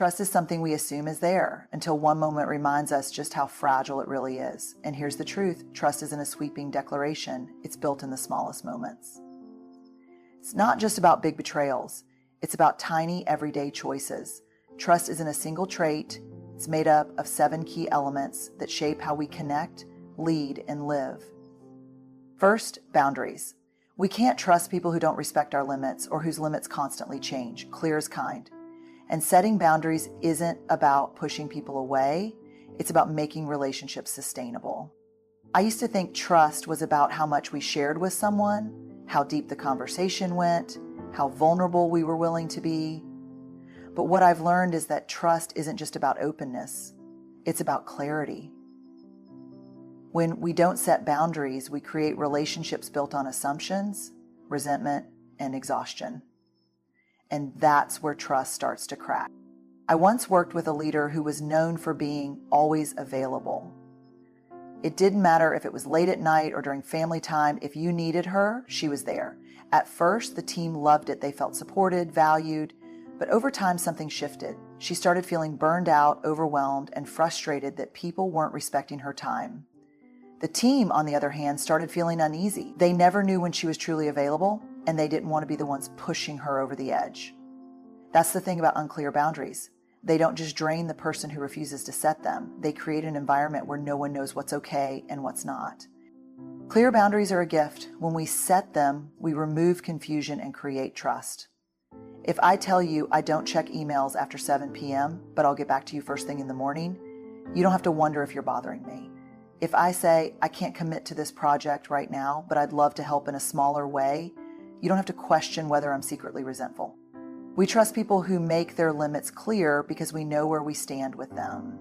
Trust is something we assume is there until one moment reminds us just how fragile it really is. And here's the truth: trust isn't a sweeping declaration. It's built in the smallest moments. It's not just about big betrayals. It's about tiny, everyday choices. Trust isn't a single trait. It's made up of 7 key elements that shape how we connect, lead, and live. First, boundaries. We can't trust people who don't respect our limits or whose limits constantly change. Clear as kind. And setting boundaries isn't about pushing people away. It's about making relationships sustainable. I used to think trust was about how much we shared with someone, how deep the conversation went, how vulnerable we were willing to be. But what I've learned is that trust isn't just about openness. It's about clarity. When we don't set boundaries, we create relationships built on assumptions, resentment, and exhaustion. And that's where trust starts to crack. I once worked with a leader who was known for being always available. It didn't matter if it was late at night or during family time. If you needed her, she was there. At first, the team loved it. They felt supported, valued. But over time, something shifted. She started feeling burned out, overwhelmed, and frustrated that people weren't respecting her time. The team, on the other hand, started feeling uneasy. They never knew when she was truly available, and they didn't want to be the ones pushing her over the edge. That's the thing about unclear boundaries. They don't just drain the person who refuses to set them. They create an environment where no one knows what's okay and what's not. Clear boundaries are a gift. When we set them, we remove confusion and create trust. If I tell you I don't check emails after 7 p.m., but I'll get back to you first thing in the morning, you don't have to wonder if you're bothering me. If I say I can't commit to this project right now, but I'd love to help in a smaller way, you don't have to question whether I'm secretly resentful. We trust people who make their limits clear because we know where we stand with them.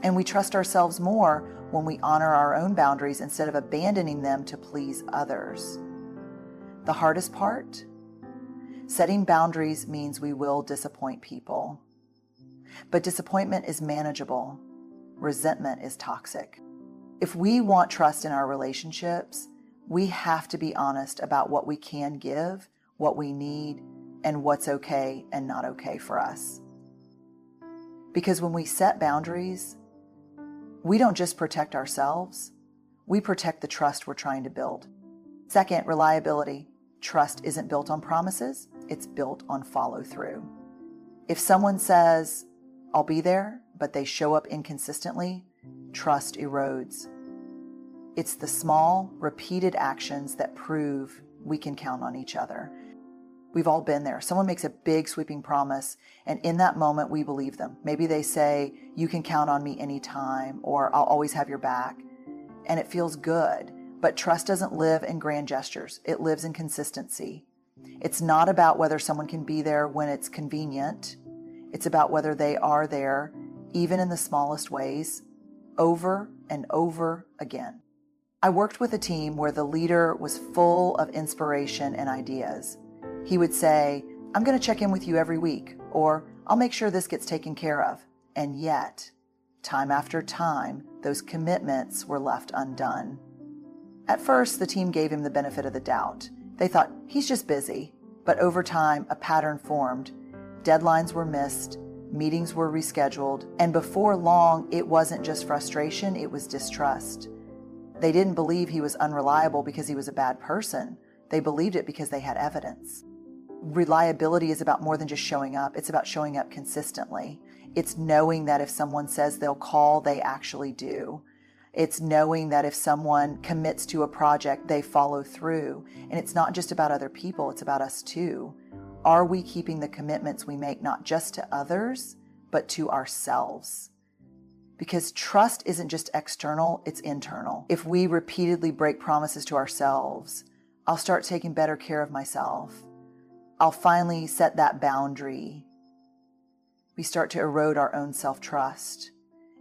And we trust ourselves more when we honor our own boundaries instead of abandoning them to please others. The hardest part? Setting boundaries means we will disappoint people. But disappointment is manageable. Resentment is toxic. If we want trust in our relationships, we have to be honest about what we can give, what we need, and what's okay and not okay for us. Because when we set boundaries, we don't just protect ourselves, we protect the trust we're trying to build. Second, reliability. Trust isn't built on promises, it's built on follow-through. If someone says, "I'll be there," but they show up inconsistently, trust erodes. It's the small, repeated actions that prove we can count on each other. We've all been there. Someone makes a big sweeping promise, and in that moment, we believe them. Maybe they say, "You can count on me anytime," or "I'll always have your back." And it feels good, but trust doesn't live in grand gestures. It lives in consistency. It's not about whether someone can be there when it's convenient. It's about whether they are there, even in the smallest ways, over and over again. I worked with a team where the leader was full of inspiration and ideas. He would say, "I'm going to check in with you every week," or "I'll make sure this gets taken care of." And yet, time after time, those commitments were left undone. At first, the team gave him the benefit of the doubt. They thought, "He's just busy." But over time, a pattern formed. Deadlines were missed, meetings were rescheduled, and before long, it wasn't just frustration, it was distrust. They didn't believe he was unreliable because he was a bad person. They believed it because they had evidence. Reliability is about more than just showing up. It's about showing up consistently. It's knowing that if someone says they'll call, they actually do. It's knowing that if someone commits to a project, they follow through. And it's not just about other people, it's about us too. Are we keeping the commitments we make not just to others, but to ourselves? Because trust isn't just external, it's internal. If we repeatedly break promises to ourselves, I'll start taking better care of myself. I'll finally set that boundary. We start to erode our own self-trust.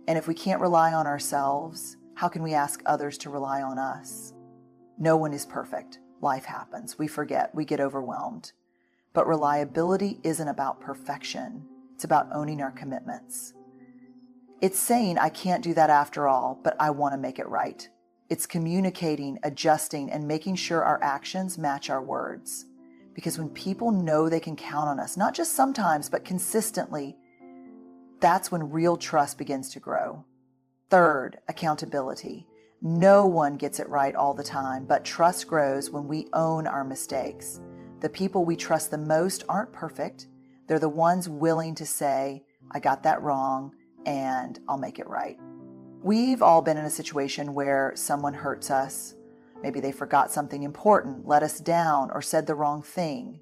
And if we can't rely on ourselves, how can we ask others to rely on us? No one is perfect. Life happens. We forget. We get overwhelmed. But reliability isn't about perfection. It's about owning our commitments. It's saying, "I can't do that after all, but I want to make it right." It's communicating, adjusting, and making sure our actions match our words. Because when people know they can count on us, not just sometimes, but consistently, That's when real trust begins to grow. Third, accountability. No one gets it right all the time, but trust grows when we own our mistakes. The people we trust the most aren't perfect. They're the ones willing to say, I got that wrong, and I'll make it right. We've all been in a situation where someone hurts us. Maybe they forgot something important, let us down, or said the wrong thing.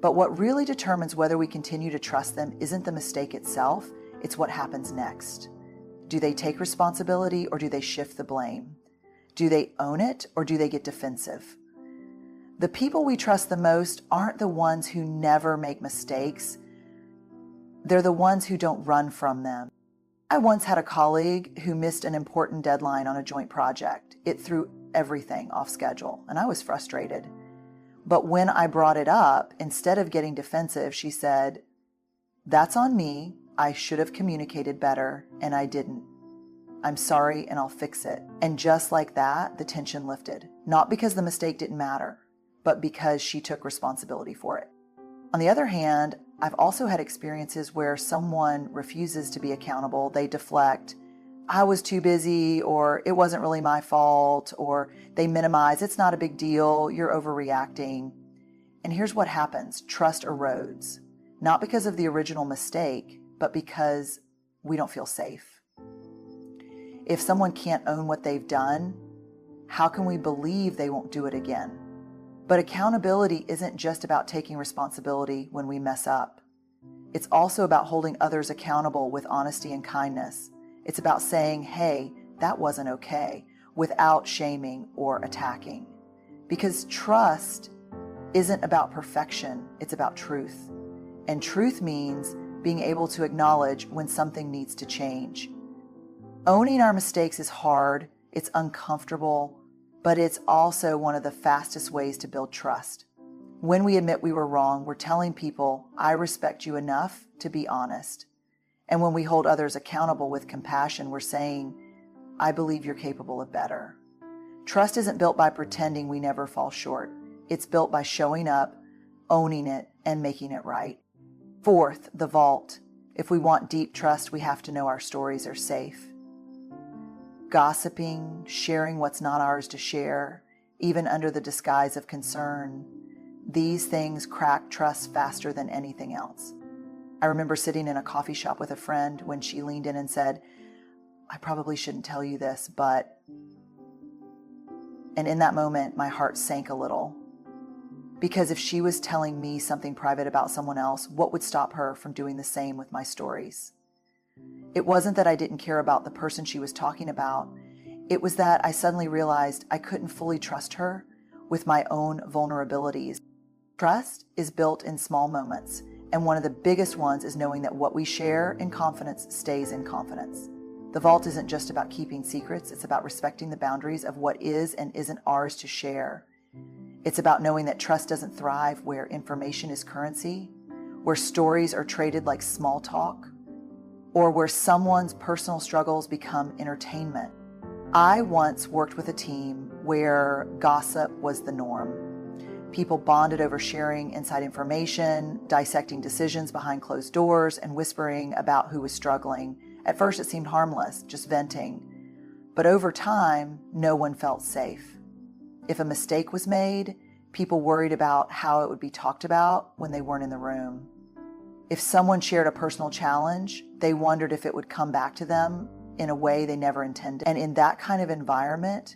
But what really determines whether we continue to trust them isn't the mistake itself, it's what happens next. Do they take responsibility or do they shift the blame? Do they own it or do they get defensive? The people we trust the most aren't the ones who never make mistakes. They're the ones who don't run from them. I once had a colleague who missed an important deadline on a joint project. It threw everything off schedule, and I was frustrated. But when I brought it up, instead of getting defensive, she said, "That's on me. I should have communicated better, and I didn't. I'm sorry, and I'll fix it." And just like that, the tension lifted. Not because the mistake didn't matter, but because she took responsibility for it. On the other hand, I've also had experiences where someone refuses to be accountable. They deflect, "I was too busy," or "it wasn't really my fault," or they minimize, "It's not a big deal, you're overreacting." And here's what happens. Trust erodes, not because of the original mistake, but because we don't feel safe. If someone can't own what they've done, how can we believe they won't do it again? But accountability isn't just about taking responsibility when we mess up. It's also about holding others accountable with honesty and kindness. It's about saying, "Hey, that wasn't okay," without shaming or attacking. Because trust isn't about perfection, it's about truth. And truth means being able to acknowledge when something needs to change. Owning our mistakes is hard, it's uncomfortable, but it's also one of the fastest ways to build trust. When we admit we were wrong, we're telling people, "I respect you enough to be honest." And when we hold others accountable with compassion, we're saying, "I believe you're capable of better." Trust isn't built by pretending we never fall short. It's built by showing up, owning it, and making it right. Fourth, the vault. If we want deep trust, we have to know our stories are safe. Gossiping, sharing what's not ours to share, even under the disguise of concern, these things crack trust faster than anything else. I remember sitting in a coffee shop with a friend when she leaned in and said, "I probably shouldn't tell you this, but..." And in that moment, my heart sank a little. Because if she was telling me something private about someone else, what would stop her from doing the same with my stories? It wasn't that I didn't care about the person she was talking about. It was that I suddenly realized I couldn't fully trust her with my own vulnerabilities. Trust is built in small moments, and one of the biggest ones is knowing that what we share in confidence stays in confidence. The vault isn't just about keeping secrets, it's about respecting the boundaries of what is and isn't ours to share. It's about knowing that trust doesn't thrive where information is currency, where stories are traded like small talk, or where someone's personal struggles become entertainment. I once worked with a team where gossip was the norm. People bonded over sharing inside information, dissecting decisions behind closed doors, and whispering about who was struggling. At first, it seemed harmless, just venting. But over time, no one felt safe. If a mistake was made, people worried about how it would be talked about when they weren't in the room. If someone shared a personal challenge, they wondered if it would come back to them in a way they never intended. And in that kind of environment,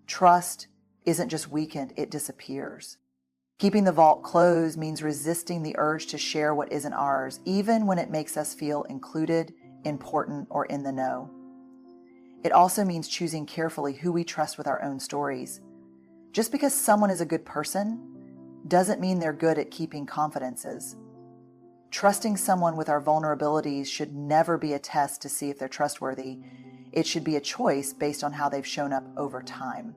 trust isn't just weakened, it disappears. Keeping the vault closed means resisting the urge to share what isn't ours, even when it makes us feel included, important, or in the know. It also means choosing carefully who we trust with our own stories. Just because someone is a good person doesn't mean they're good at keeping confidences. Trusting someone with our vulnerabilities should never be a test to see if they're trustworthy. It should be a choice based on how they've shown up over time.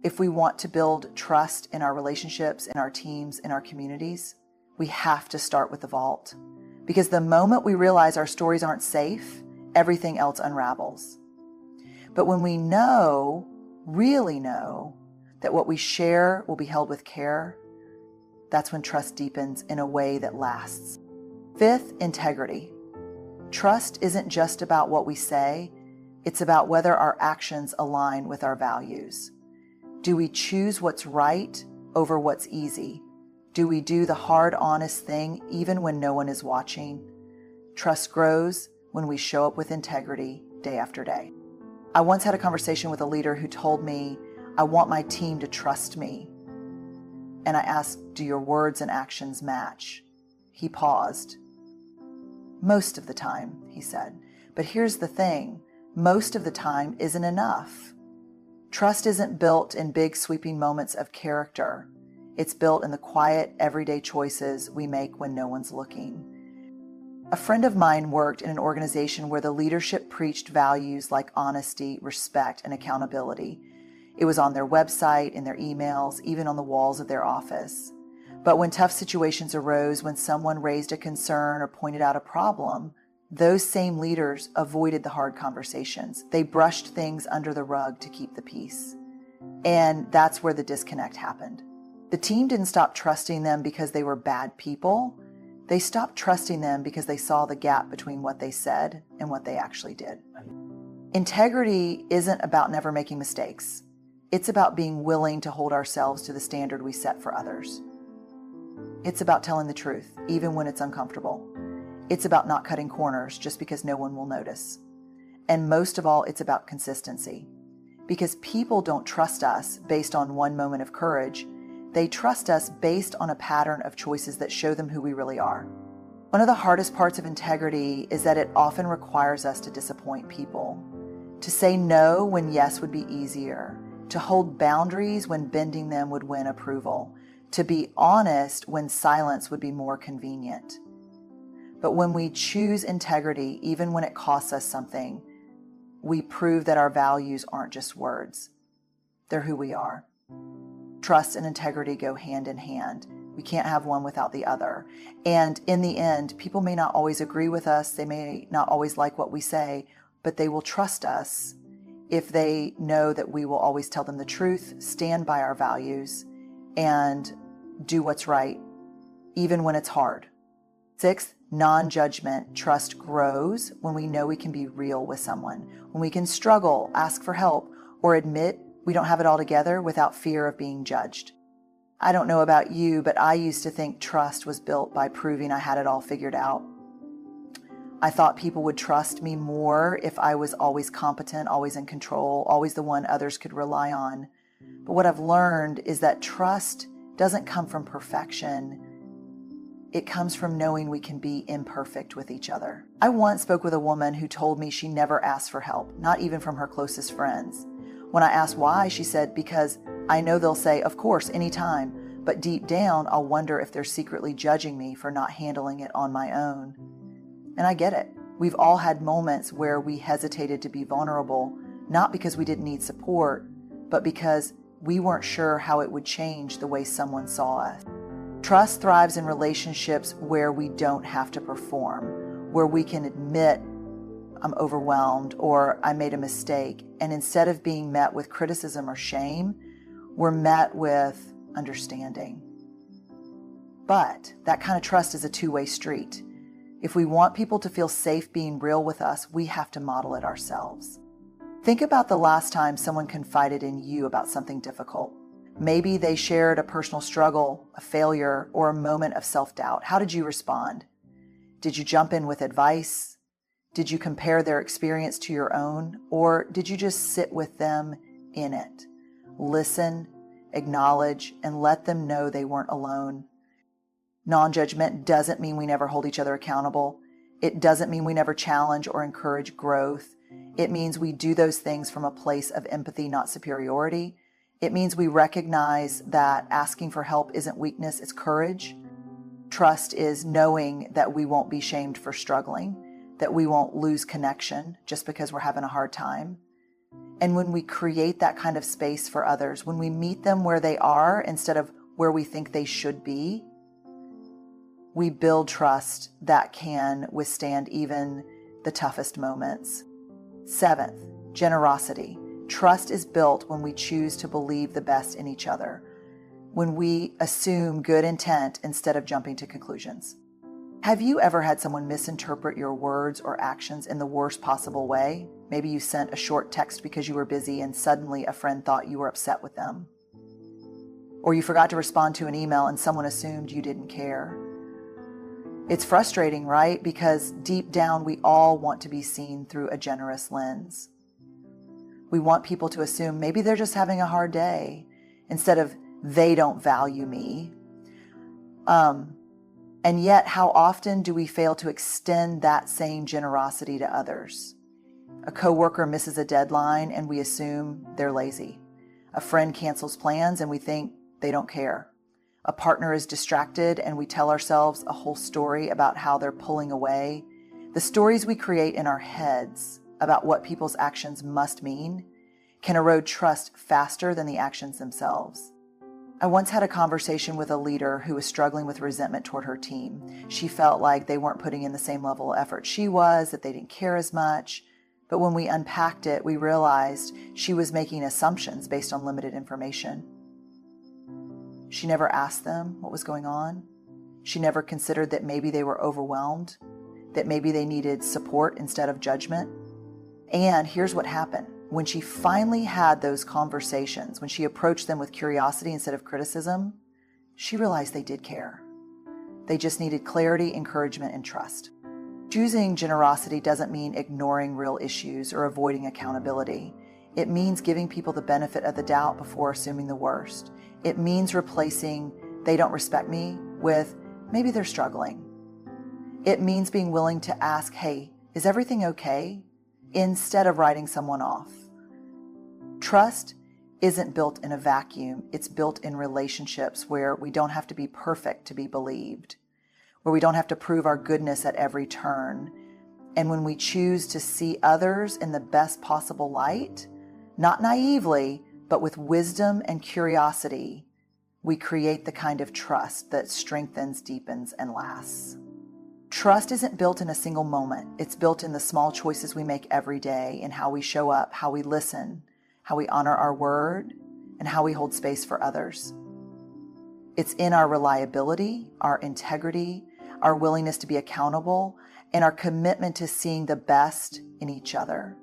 If we want to build trust in our relationships, in our teams, in our communities, we have to start with the vault. Because the moment we realize our stories aren't safe, everything else unravels. But when we know, really know, that what we share will be held with care, that's when trust deepens in a way that lasts. Fifth, integrity. Trust isn't just about what we say, it's about whether our actions align with our values. Do we choose what's right over what's easy? Do we do the hard, honest thing even when no one is watching? Trust grows when we show up with integrity day after day. I once had a conversation with a leader who told me, I want my team to trust me. And I asked, do your words and actions match? He paused. Most of the time, he said. But here's the thing, most of the time isn't enough. Trust isn't built in big sweeping moments of character. It's built in the quiet, everyday choices we make when no one's looking. A friend of mine worked in an organization where the leadership preached values like honesty, respect, and accountability. It was on their website, in their emails, even on the walls of their office. But when tough situations arose, when someone raised a concern or pointed out a problem, those same leaders avoided the hard conversations. They brushed things under the rug to keep the peace. And that's where the disconnect happened. The team didn't stop trusting them because they were bad people. They stopped trusting them because they saw the gap between what they said and what they actually did. Integrity isn't about never making mistakes. It's about being willing to hold ourselves to the standard we set for others. It's about telling the truth, even when it's uncomfortable. It's about not cutting corners just because no one will notice. And most of all, it's about consistency. Because people don't trust us based on one moment of courage. They trust us based on a pattern of choices that show them who we really are. One of the hardest parts of integrity is that it often requires us to disappoint people. To say no when yes would be easier. To hold boundaries when bending them would win approval. To be honest when silence would be more convenient. But when we choose integrity, even when it costs us something, we prove that our values aren't just words. They're who we are. Trust and integrity go hand in hand. We can't have one without the other. And in the end, people may not always agree with us. They may not always like what we say, but they will trust us if they know that we will always tell them the truth, stand by our values, and do what's right, even when it's hard. 6th, non-judgment. Trust grows when we know we can be real with someone, when we can struggle, ask for help, or admit we don't have it all together without fear of being judged. I don't know about you, but I used to think trust was built by proving I had it all figured out. I thought people would trust me more if I was always competent, always in control, always the one others could rely on. But what I've learned is that trust doesn't come from perfection. It comes from knowing we can be imperfect with each other. I once spoke with a woman who told me she never asked for help, not even from her closest friends. When I asked why, she said, because I know they'll say, of course, anytime, but deep down, I'll wonder if they're secretly judging me for not handling it on my own. And I get it. We've all had moments where we hesitated to be vulnerable, not because we didn't need support, but because we weren't sure how it would change the way someone saw us. Trust thrives in relationships where we don't have to perform, where we can admit I'm overwhelmed or I made a mistake. And instead of being met with criticism or shame, we're met with understanding. But that kind of trust is a two-way street. If we want people to feel safe being real with us, we have to model it ourselves. Think about the last time someone confided in you about something difficult. Maybe they shared a personal struggle, a failure, or a moment of self-doubt. How did you respond? Did you jump in with advice? Did you compare their experience to your own? Or did you just sit with them in it? Listen, acknowledge, and let them know they weren't alone. Non-judgment doesn't mean we never hold each other accountable. It doesn't mean we never challenge or encourage growth. It means we do those things from a place of empathy, not superiority. It means we recognize that asking for help isn't weakness, it's courage. Trust is knowing that we won't be shamed for struggling, that we won't lose connection just because we're having a hard time. And when we create that kind of space for others, when we meet them where they are instead of where we think they should be, we build trust that can withstand even the toughest moments. 7th, generosity. Trust is built when we choose to believe the best in each other, when we assume good intent instead of jumping to conclusions. Have you ever had someone misinterpret your words or actions in the worst possible way? Maybe you sent a short text because you were busy and suddenly a friend thought you were upset with them. Or you forgot to respond to an email and someone assumed you didn't care. It's frustrating, right? Because deep down, we all want to be seen through a generous lens. We want people to assume maybe they're just having a hard day instead of they don't value me. And yet, how often do we fail to extend that same generosity to others? A coworker misses a deadline and we assume they're lazy. A friend cancels plans and we think they don't care. A partner is distracted and we tell ourselves a whole story about how they're pulling away. The stories we create in our heads about what people's actions must mean can erode trust faster than the actions themselves. I once had a conversation with a leader who was struggling with resentment toward her team. She felt like they weren't putting in the same level of effort she was, that they didn't care as much. But when we unpacked it, we realized she was making assumptions based on limited information. She never asked them what was going on. She never considered that maybe they were overwhelmed, that maybe they needed support instead of judgment. And here's what happened. When she finally had those conversations, when she approached them with curiosity instead of criticism, she realized they did care. They just needed clarity, encouragement, and trust. Choosing generosity doesn't mean ignoring real issues or avoiding accountability. It means giving people the benefit of the doubt before assuming the worst. It means replacing "they don't respect me" with "maybe they're struggling." It means being willing to ask, "Hey, is everything okay?" instead of writing someone off. Trust isn't built in a vacuum. It's built in relationships where we don't have to be perfect to be believed, where we don't have to prove our goodness at every turn. And when we choose to see others in the best possible light, not naively, but with wisdom and curiosity, we create the kind of trust that strengthens, deepens, and lasts. Trust isn't built in a single moment. It's built in the small choices we make every day, in how we show up, how we listen, how we honor our word, and how we hold space for others. It's in our reliability, our integrity, our willingness to be accountable, and our commitment to seeing the best in each other.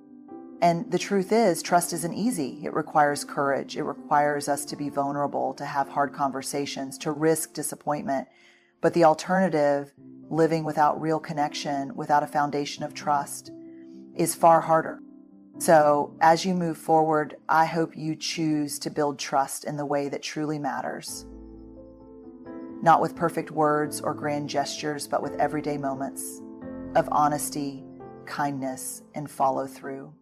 And the truth is, trust isn't easy. It requires courage. It requires us to be vulnerable, to have hard conversations, to risk disappointment. But the alternative, living without real connection, without a foundation of trust, is far harder. So as you move forward, I hope you choose to build trust in the way that truly matters. Not with perfect words or grand gestures, but with everyday moments of honesty, kindness, and follow through.